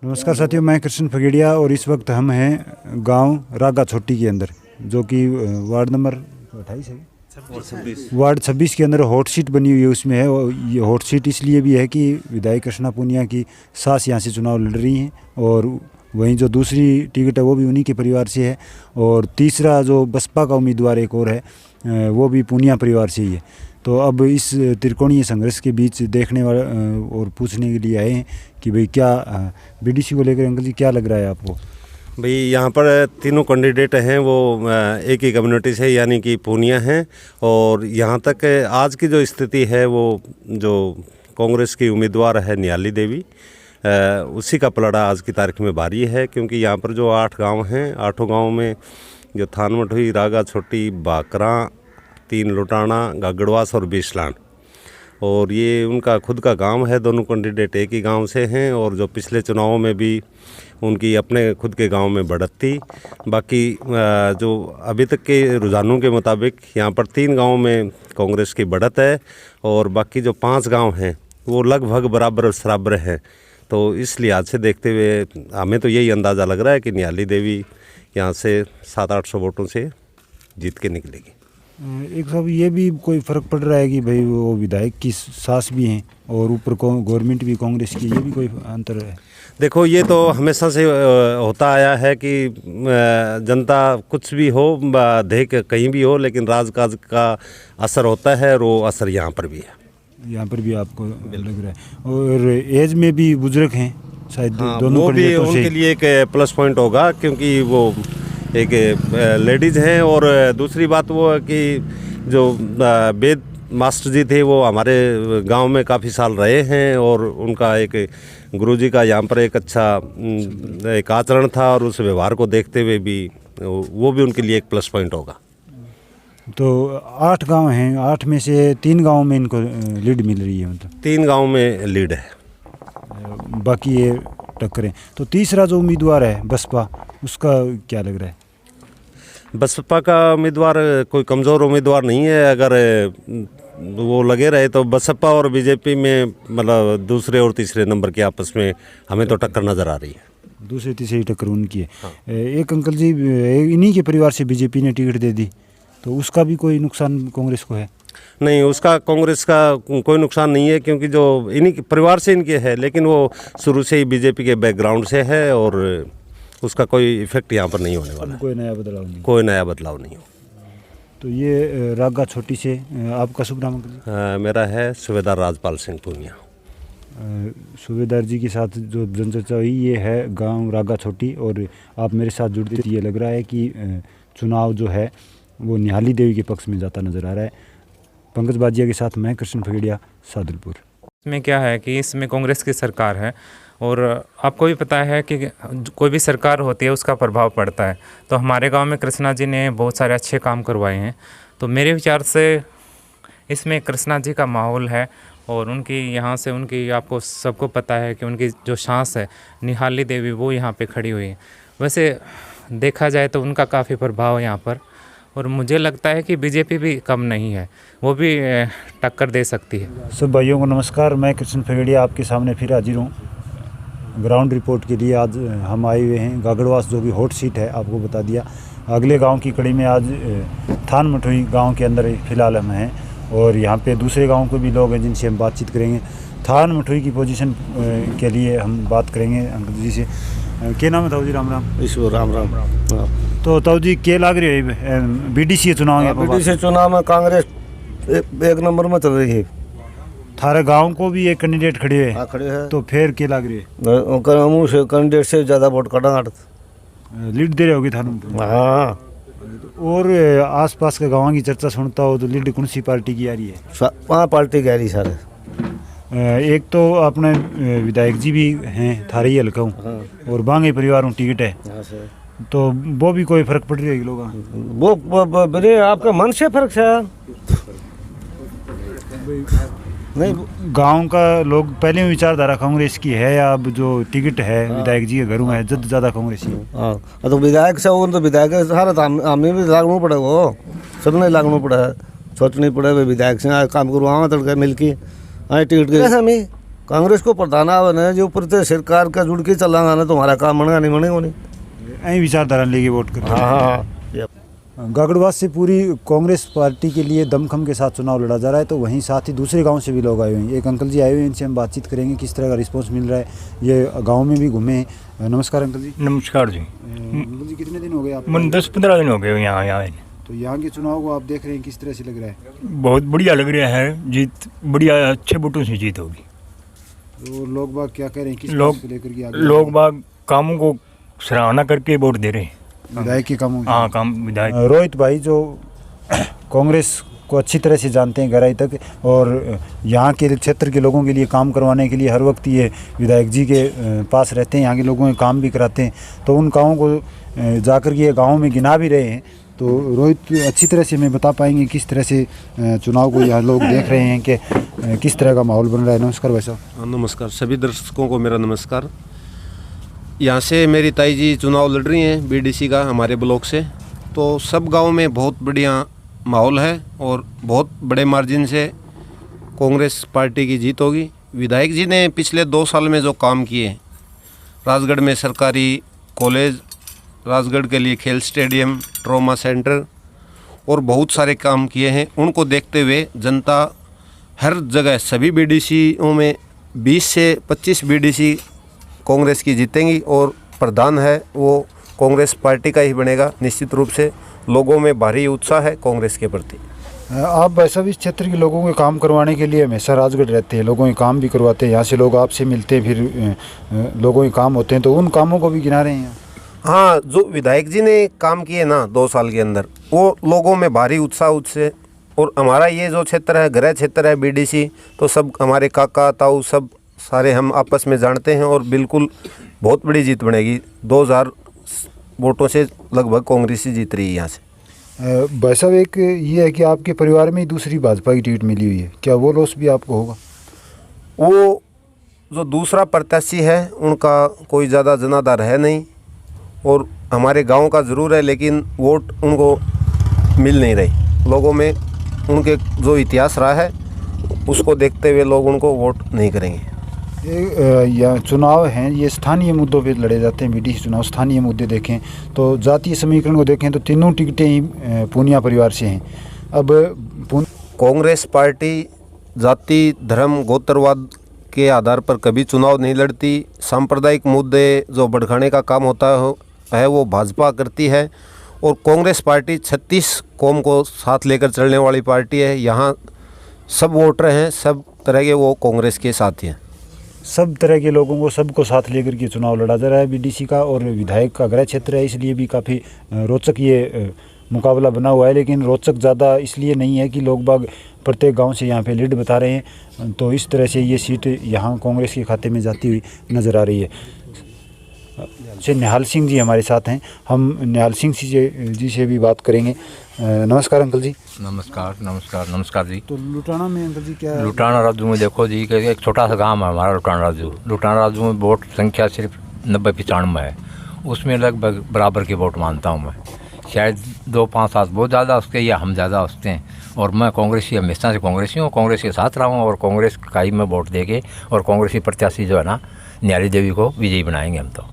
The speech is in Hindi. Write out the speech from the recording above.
नमस्कार साथियों, मैं कृष्ण फगेड़िया और इस वक्त हम हैं गांव रागा छोटी के अंदर, जो कि वार्ड नंबर 28 है, वार्ड 26 के अंदर हॉट सीट बनी हुई है। उसमें है, और ये हॉट सीट इसलिए भी है कि विधायक कृष्णा पूनिया की सास यहाँ से चुनाव लड़ रही हैं, और वहीं जो दूसरी टिकट है वो भी उन्हीं के परिवार से है, और तीसरा जो बसपा का उम्मीदवार एक और है वो भी पूनिया परिवार से ही है। तो अब इस त्रिकोणीय संघर्ष के बीच देखने वाले और पूछने के लिए आए हैं कि भाई क्या बीडीसी को लेकर अंकल जी क्या लग रहा है आपको? भाई यहाँ पर तीनों कैंडिडेट हैं वो एक ही कम्युनिटी से यानी कि पूनिया हैं, और यहाँ तक आज की जो स्थिति है वो जो कांग्रेस की उम्मीदवार है निहाली देवी, उसी का पलड़ा आज की तारीख में भारी है। क्योंकि यहाँ पर जो 8 गांव हैं, 8 गांव में जो थानमठोई, रागा छोटी, बाकरा, 3 लुटाना, गागड़वास और बीसलान, और ये उनका खुद का गांव है। दोनों कैंडिडेट एक ही गांव से हैं, और जो पिछले चुनावों में भी उनकी अपने खुद के गांव में बढ़त थी। बाकी जो अभी तक के रुझानों के मुताबिक यहाँ पर 3 गांव में कांग्रेस की बढ़त है, और बाकी जो 5 गांव हैं वो लगभग बराबर सराबर हैं। तो इस लिहाज से देखते हुए हमें तो यही अंदाज़ा लग रहा है कि निहाली देवी यहाँ से 700-800 वोटों से जीत के निकलेगी। एक साहब, ये भी कोई फ़र्क पड़ रहा है कि भाई वो विधायक की सास भी हैं और ऊपर गवर्नमेंट भी कांग्रेस की, ये भी कोई अंतर है? देखो, ये तो हमेशा से होता आया है कि जनता कुछ भी हो, देख कहीं भी हो, लेकिन राजकाज का असर होता है, और वो असर यहाँ पर भी है। यहाँ पर भी आपको लग रहा है? और एज में भी बुजुर्ग हैं शायद, हाँ, दोनों वो भी उनके लिए एक प्लस पॉइंट होगा, क्योंकि वो एक लेडीज़ हैं। और दूसरी बात वो है कि जो वेद मास्टर जी थे वो हमारे गांव में काफ़ी साल रहे हैं, और उनका एक गुरुजी का यहाँ पर एक अच्छा एक आचरण था, और उस व्यवहार को देखते हुए भी वो भी उनके लिए एक प्लस पॉइंट होगा। तो 8 गांव हैं, 8 में से 3 गांव में इनको लीड मिल रही है, मतलब 3 गांव में लीड है, बाकी ये टक्करें। तो तीसरा जो उम्मीदवार है बसपा, उसका क्या लग रहा है? बसपा का उम्मीदवार कोई कमज़ोर उम्मीदवार नहीं है। अगर वो लगे रहे तो बसपा और बीजेपी में मतलब दूसरे और तीसरे नंबर के आपस में हमें तो टक्कर नज़र आ रही है। दूसरे तीसरी टक्कर उनकी है। हाँ। एक अंकल जी, इन्हीं के परिवार से बीजेपी ने टिकट दे दी, तो उसका भी कोई नुकसान कांग्रेस को है? नहीं, उसका कांग्रेस का कोई नुकसान नहीं है, क्योंकि जो इन्हीं के परिवार से इनके है, लेकिन वो शुरू से ही बीजेपी के बैकग्राउंड से है, और उसका कोई इफेक्ट यहाँ पर नहीं होने वाला। कोई नया बदलाव नहीं? कोई नया बदलाव नहीं हो। तो ये रागा छोटी से आपका शुभ नाम अंकल जी? मेरा है सूबेदार राजपाल सिंह पूनिया। सूबेदार जी के साथ जो जनचर्चा हुई ये है गांव रागा छोटी, और आप मेरे साथ जुड़ते ये लग रहा है कि चुनाव जो है वो निहाली देवी के पक्ष में जाता नज़र आ रहा है। पंकज बाजिया के साथ मैं कृष्ण फगेड़िया, सादुलपुर। इसमें क्या है कि इसमें कांग्रेस की सरकार है, और आपको भी पता है कि कोई भी सरकार होती है उसका प्रभाव पड़ता है। तो हमारे गांव में कृष्णा जी ने बहुत सारे अच्छे काम करवाए हैं, तो मेरे विचार से इसमें कृष्णा जी का माहौल है। और उनकी यहाँ से उनकी आपको सबको पता है कि उनकी जो सांस है निहाली देवी, वो यहाँ पे खड़ी हुई है। वैसे देखा जाए तो उनका काफ़ी प्रभाव है यहाँ पर, और मुझे लगता है कि बीजेपी भी कम नहीं है, वो भी टक्कर दे सकती है। सब भाइयों को नमस्कार, मैं कृष्ण फगेड़िया आपके सामने फिर हाजिर हूँ ग्राउंड रिपोर्ट के लिए। आज हम आए हुए हैं गागड़वास, जो कि हॉट सीट है, आपको बता दिया। अगले गांव की कड़ी में आज थानमठोई गांव के अंदर फ़िलहाल हम हैं, और यहाँ पे दूसरे गांव के भी लोग हैं जिनसे हम बातचीत करेंगे। थानमठोई की पोजीशन के लिए हम बात करेंगे अंकल जी से। क्या नाम है ताऊ जी? राम राम। ईश्वर राम राम। तो ताऊ जी क्या लग रही है बीडीसी चुनाव? बीडीसी चुनाव में कांग्रेस एक नंबर में चल रही है। थारे गांव को भी एक कैंडिडेट खड़े है? हाँ, खड़े हैं। तो फिर क्या लग रही है? कैंडिडेट से ज़्यादा वोट काटा, लीड दे रहे होगी थानू? हाँ। और आसपास के गाँव की चर्चा सुनता हो तो लीड कौन सी पार्टी की आ रही है? वहाँ पार्टी की आ रही सारे। एक तो अपने विधायक जी भी हैं थारे ही हल्का हूँ, और बांगे परिवार हूँ टिकट है, तो वो भी कोई फर्क पड़ रही है लोग? वो मेरे आपका मन से फर्क है नहीं। गांव का लोग पहले में विचारधारा कांग्रेस की है, या अब जो टिकट है विधायक जी के घर में है जद ज़्यादा कांग्रेस ही? हाँ, तो विधायक से वो तो विधायक सारा हमें भी लागू पड़े, वो सबने लागू पड़ा है, सोचनी पड़े विधायक से काम करवावा तड़का मिल के टिकट के हमें कांग्रेस को प्रधान बने जो ऊपर सरकार का जुड़ के चलांगा ना तुम्हारा काम बनेगा नहीं बनेगा नहीं। ऐसी विचारधारा लेके वोट कर रहे हैं। गागड़वास से पूरी कांग्रेस पार्टी के लिए दमखम के साथ चुनाव लड़ा जा रहा है, तो वहीं साथ ही दूसरे गांव से भी लोग आए हुए हैं। एक अंकल जी आए हुए हैं, इनसे हम बातचीत करेंगे किस तरह का रिस्पांस मिल रहा है। ये गांव में भी घूमे हैं। नमस्कार अंकल जी। नमस्कार जी। अंकल जी कितने दिन हो गए आप? मन 10-15 दिन हो गए यहाँ आए। तो यहाँ के चुनाव को आप देख रहे हैं, किस तरह से लग रहा है? बहुत बढ़िया लग रहा है, जीत बढ़िया अच्छे वोटों से जीत होगी। तो लोग बाग क्या कह रहे हैं, किस लोग बात को लेकर के आगे? लोग बाग कामों को सराहना करके वोट दे रहे हैं। विधायक के कामों की? हाँ, काम विधायक। रोहित भाई जो कांग्रेस को अच्छी तरह से जानते हैं गहराई तक, और यहाँ के क्षेत्र के लोगों के लिए काम करवाने के लिए हर वक्त ये विधायक जी के पास रहते हैं, यहाँ के लोगों के काम भी कराते हैं। तो उन कामों को जाकर के ये गाँव में गिना भी रहे हैं। तो रोहित अच्छी तरह से हमें बता पाएंगे किस तरह से चुनाव को यहाँ लोग देख रहे हैं कि किस तरह का माहौल बन रहा है। नमस्कार भाई साहब। नमस्कार, सभी दर्शकों को मेरा नमस्कार। यहाँ से मेरी ताई जी चुनाव लड़ रही हैं बीडीसी का हमारे ब्लॉक से। तो सब गांव में बहुत बढ़िया माहौल है और बहुत बड़े मार्जिन से कांग्रेस पार्टी की जीत होगी। विधायक जी ने पिछले 2 साल में जो काम किए, राजगढ़ में सरकारी कॉलेज, राजगढ़ के लिए खेल स्टेडियम, ट्रॉमा सेंटर और बहुत सारे काम किए हैं, उनको देखते हुए जनता हर जगह सभी बीडीसीओं में 20 से 25 बीडीसी कांग्रेस की जीतेंगी और प्रधान है वो कांग्रेस पार्टी का ही बनेगा। निश्चित रूप से लोगों में भारी उत्साह है कांग्रेस के प्रति। आप वैसा भी इस क्षेत्र के लोगों के काम करवाने के लिए हमेशा राजगढ़ रहते हैं, लोगों के काम भी करवाते हैं, यहाँ से लोग आपसे मिलते हैं, फिर लोगों के काम होते हैं, तो उन कामों को भी गिना रहे हैं। हाँ, जो विधायक जी ने काम किए ना 2 साल के अंदर, वो लोगों में भारी उत्साह उससे। और हमारा ये जो क्षेत्र है, गृह क्षेत्र है बीडीसी, तो सब हमारे काका ताऊ सब सारे हम आपस में जानते हैं और बिल्कुल बहुत बड़ी जीत बनेगी। 2000 वोटों से लगभग कांग्रेस ही जीत रही है यहाँ से। भाई साहब, एक ये है कि आपके परिवार में ही दूसरी भाजपा की टिकट मिली हुई है, क्या वो लॉस भी आपको होगा? वो जो दूसरा प्रत्याशी है उनका कोई ज़्यादा जनाधार है नहीं और हमारे गांव का ज़रूर है, लेकिन वोट उनको मिल नहीं रही। लोगों में उनके जो इतिहास रहा है उसको देखते हुए लोग उनको वोट नहीं करेंगे। या चुनाव हैं ये स्थानीय मुद्दों पे लड़े जाते हैं। बीडीसी चुनाव स्थानीय मुद्दे देखें तो जातीय समीकरण को देखें तो तीनों टिकटें ही पूनिया परिवार से हैं। अब कांग्रेस पार्टी जाति, धर्म, गोत्रवाद के आधार पर कभी चुनाव नहीं लड़ती। सांप्रदायिक मुद्दे जो भड़काने का काम होता है वो भाजपा करती है और कांग्रेस पार्टी 36 कौम को साथ लेकर चलने वाली पार्टी है। यहाँ सब वोटर हैं, सब तरह के, वो कांग्रेस के साथ हैं। सब तरह के लोगों को सबको साथ लेकर के चुनाव लड़ा जा रहा है बीडीसी का, और विधायक का गृह क्षेत्र है, इसलिए भी काफ़ी रोचक ये मुकाबला बना हुआ है। लेकिन रोचक ज़्यादा इसलिए नहीं है कि लोग बाग प्रत्येक गांव से यहाँ पे लीड बता रहे हैं, तो इस तरह से ये सीट यहाँ कांग्रेस के खाते में जाती हुई नज़र आ रही है। से निहाल सिंह जी हमारे साथ हैं, हम निहाल सिंह जी से भी बात करेंगे। नमस्कार अंकल जी। नमस्कार नमस्कार नमस्कार जी। तो लुटाना में अंकल जी क्या? लुटाना राजू में देखो जी कि एक छोटा सा गांव है हमारा लुटाना राजू। लुटाना राजू में वोट संख्या सिर्फ 90-95 है, उसमें लगभग बराबर के वोट मानता हूँ मैं। शायद 2-5-7 बहुत ज़्यादा उसके या हम ज़्यादा उसके हैं, और मैं कांग्रेसी हमेशा से कांग्रेसी हूँ, कांग्रेस के साथ रहा हूँ और कांग्रेस का ही मैं वोट देके और कांग्रेसी प्रत्याशी जो है ना निहाली देवी को विजयी बनाएंगे हम तो।